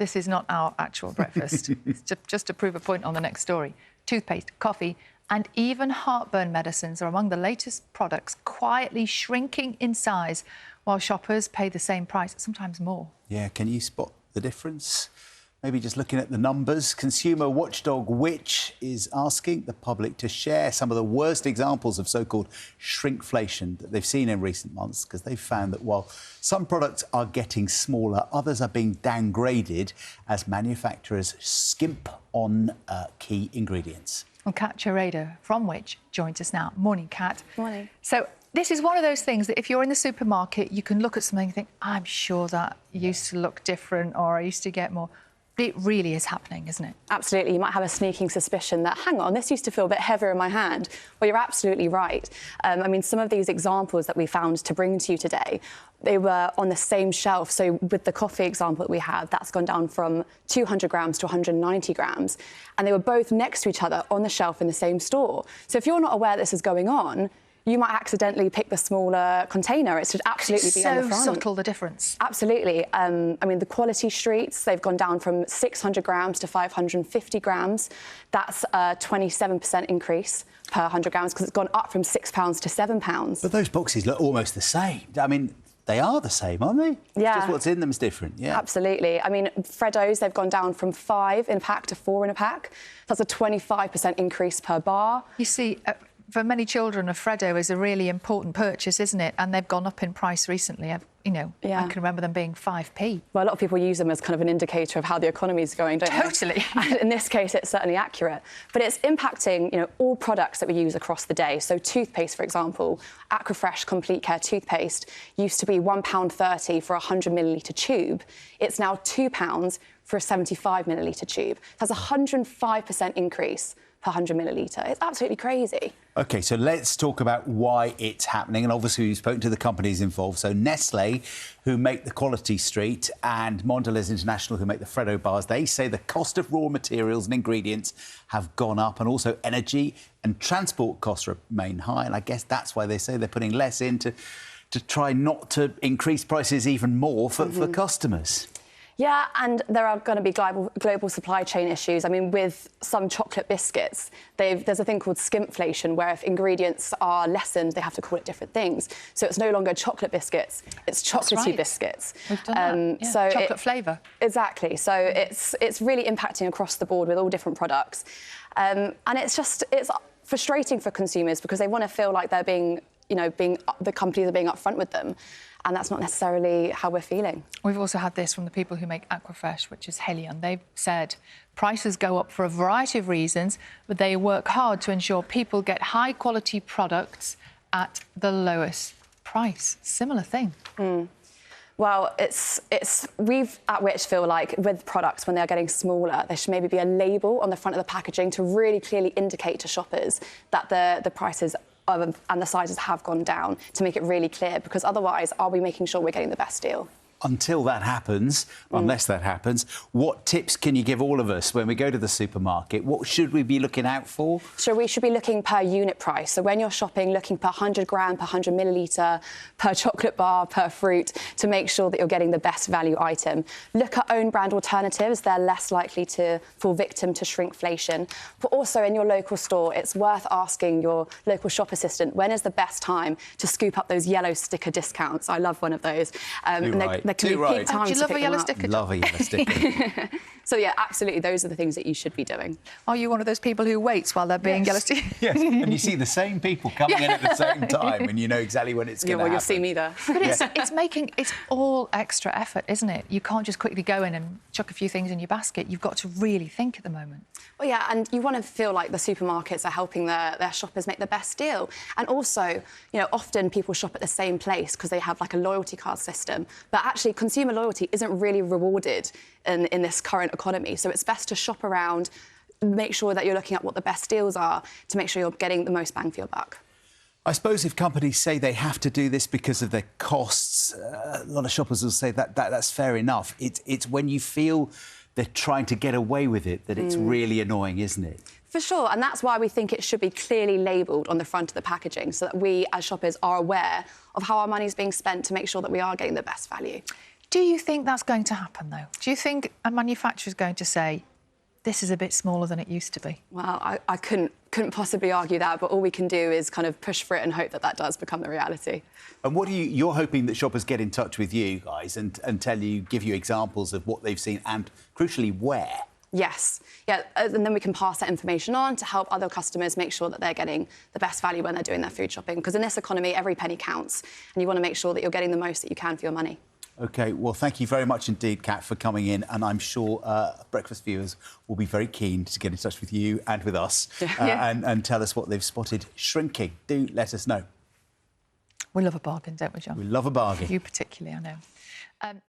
this is not our actual breakfast. It's just to prove a point on the next story. Toothpaste, coffee and even heartburn medicines are among the latest products quietly shrinking in size while shoppers pay the same price, sometimes more. Yeah, can you spot the difference? Maybe just looking at the numbers. Consumer watchdog Which is asking the public to share some of the worst examples of so-called shrinkflation that they've seen in recent months, because they've found that while some products are getting smaller, others are being downgraded as manufacturers skimp on key ingredients. Well, Kat Cherader from Which joins us now. Morning, Kat. Morning. So this is one of those things that if you're in the supermarket, you can look at something and think, I'm sure that used to look different or I used to get more. But it really is happening, isn't it? Absolutely. You might have a sneaking suspicion that, hang on, this used to feel a bit heavier in my hand. Well, you're absolutely right. I mean, some of these examples that we found to bring to you today, they were on the same shelf. So with the coffee example that we have, that's gone down from 200 grams to 190 grams. And they were both next to each other on the shelf in the same store. So if you're not aware this is going on, you might accidentally pick the smaller container. It should absolutely be on the front. It's so subtle, the difference. Absolutely. I mean, the quality streets, they've gone down from 600 grams to 550 grams. That's a 27% increase per 100 grams because it's gone up from £6 to £7. But those boxes look almost the same. I mean, they are the same, aren't they? Yeah. It's just what's in them is different, yeah. Absolutely. I mean, Freddos, they've gone down from 5 in a pack to 4 in a pack. That's a 25% increase per bar. You see, for many children, a Freddo is a really important purchase, isn't it? And they've gone up in price recently. I can remember them being 5p. Well, a lot of people use them as kind of an indicator of how the economy is going, don't they? Totally. And in this case, it's certainly accurate. But it's impacting, all products that we use across the day. So toothpaste, for example, Aquafresh Complete Care toothpaste used to be £1.30 for a 100 millilitre tube. It's now £2 for a 75 millilitre tube. That's a 105% increase per 100 millilitre. It's absolutely crazy. OK, so let's talk about why it's happening. And obviously, we've spoken to the companies involved. So Nestle, who make the Quality Street, and Mondelez International, who make the Freddo bars, they say the cost of raw materials and ingredients have gone up, and also energy and transport costs remain high. And I guess that's why they say they're putting less in to try not to increase prices even more for customers. Yeah, and there are going to be global supply chain issues. I mean, with some chocolate biscuits, there's a thing called skimpflation, where if ingredients are lessened, they have to call it different things. So it's no longer chocolate biscuits, it's chocolatey biscuits. We've done that. Yeah. So chocolate flavour. Exactly. So it's really impacting across the board with all different products. And it's frustrating for consumers because they want to feel like they're the companies are being upfront with them. And that's not necessarily how we're feeling. We've also had this from the people who make Aquafresh, which is Helion. They've said prices go up for a variety of reasons, but they work hard to ensure people get high-quality products at the lowest price. Similar thing. Well, we at Which feel like with products, when they're getting smaller, there should maybe be a label on the front of the packaging to really clearly indicate to shoppers that the prices and the sizes have gone down, to make it really clear, because otherwise, are we making sure we're getting the best deal? Until that happens, unless that happens, what tips can you give all of us when we go to the supermarket? What should we be looking out for? So we should be looking per unit price. So when you're shopping, looking per 100 gram, per 100 millilitre, per chocolate bar, per fruit, to make sure that you're getting the best value item. Look at own brand alternatives. They're less likely to fall victim to shrinkflation. But also in your local store, it's worth asking your local shop assistant, when is the best time to scoop up those yellow sticker discounts? I love one of those. There can be peak times do you love a yellow sticker? Love a yellow sticker. So, yeah, absolutely, those are the things that you should be doing. Are you one of those people who waits while they're being yellow sticker? Yes, and you see the same people coming in at the same time, and you know exactly when it's going to happen. You'll see me there. But it's all extra effort, isn't it? You can't just quickly go in and chuck a few things in your basket. You've got to really think at the moment. Well, yeah, and you want to feel like the supermarkets are helping their shoppers make the best deal. And also, often people shop at the same place because they have like a loyalty card system. But actually, consumer loyalty isn't really rewarded in this current economy. So it's best to shop around, make sure that you're looking at what the best deals are to make sure you're getting the most bang for your buck. I suppose if companies say they have to do this because of their costs, a lot of shoppers will say that's fair enough. It's when you feel they're trying to get away with it that it's really annoying, isn't it? For sure, and that's why we think it should be clearly labelled on the front of the packaging so that we, as shoppers, are aware of how our money is being spent to make sure that we are getting the best value. Do you think that's going to happen, though? Do you think a manufacturer is going to say, this is a bit smaller than it used to be? Well, I couldn't possibly argue that, but all we can do is kind of push for it and hope that that does become the reality. And what you're hoping that shoppers get in touch with you guys and give you examples of what they've seen and, crucially, where? Yes. Yeah, and then we can pass that information on to help other customers make sure that they're getting the best value when they're doing their food shopping. Because in this economy, every penny counts, and you want to make sure that you're getting the most that you can for your money. OK, well, thank you very much indeed, Kat, for coming in. And I'm sure breakfast viewers will be very keen to get in touch with you and with us and tell us what they've spotted shrinking. Do let us know. We love a bargain, don't we, John? We love a bargain. You particularly, I know.